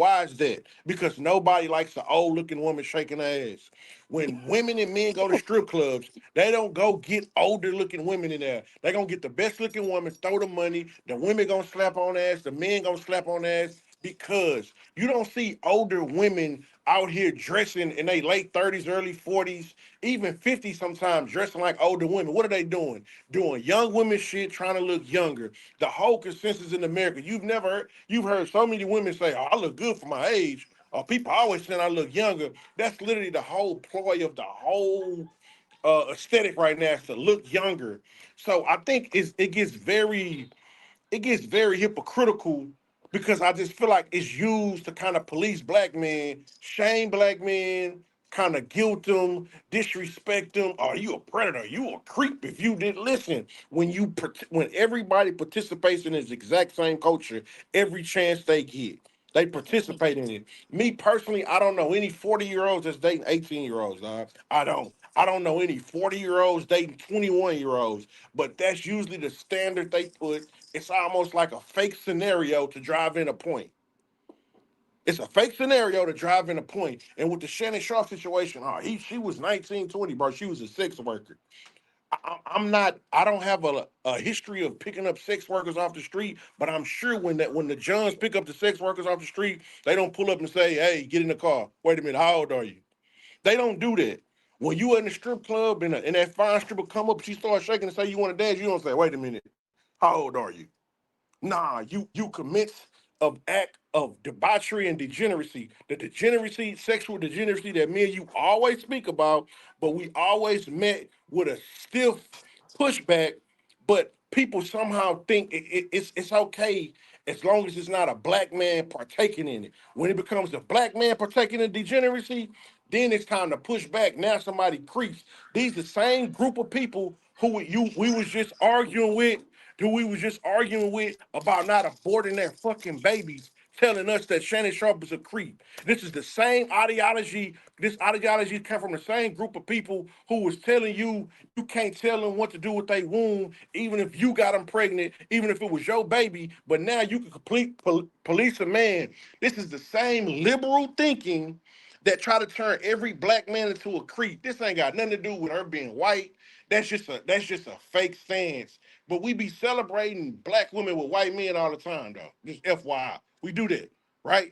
Why is that? Because nobody likes an old looking woman shaking her ass. When women and men go to strip clubs, they don't go get older looking women in there. They gonna get the best looking woman, throw the money. The women gonna slap on ass. The men gonna slap on ass because you don't see older women out here dressing in their late 30s, early 40s, even 50s sometimes, dressing like older women. What are they doing? Doing young women shit, trying to look younger. The whole consensus in America, you've heard so many women say, "Oh, I look good for my age." Or people always saying I look younger. That's literally the whole ploy of the whole aesthetic right now is to look younger. So I think it gets very hypocritical because I just feel like it's used to kind of police black men, shame black men, kind of guilt them, disrespect them. Are you a predator? You a creep if you didn't listen. When everybody participates in this exact same culture, every chance they get, they participate in it. Me personally, I don't know any 40-year-olds that's dating 18-year-olds, dog. I don't. I don't know any 40-year-olds dating 21-year-olds, but that's usually the standard they put. It's almost like a fake scenario to drive in a point. It's a fake scenario to drive in a point. And with the Shannon Sharpe situation, she was 19, 20, bro. She was a sex worker. I'm not. I don't have a history of picking up sex workers off the street, but I'm sure when the Johns pick up the sex workers off the street, they don't pull up and say, "Hey, get in the car." Wait a minute, how old are you? They don't do that. When you in the strip club and that fine stripper come up, she starts shaking and say you want to dance, you don't say, "Wait a minute, how old are you?" Nah, you commit of act of debauchery and degeneracy. The degeneracy, sexual degeneracy that me and you always speak about, but we always met with a stiff pushback. But people somehow think it's okay as long as it's not a black man partaking in it. When it becomes a black man partaking in degeneracy, then it's time to push back. Now somebody creeps. These the same group of people we was just arguing with, who we was just arguing with about not aborting their fucking babies, telling us that Shannon Sharpe is a creep. This is the same ideology. This ideology come from the same group of people who was telling you you can't tell them what to do with their womb, even if you got them pregnant, even if it was your baby. But now you can police a man. This is the same liberal thinking that try to turn every black man into a creep. This ain't got nothing to do with her being white. That's just a fake stance. But we be celebrating black women with white men all the time, though. Just FYI, we do that, right?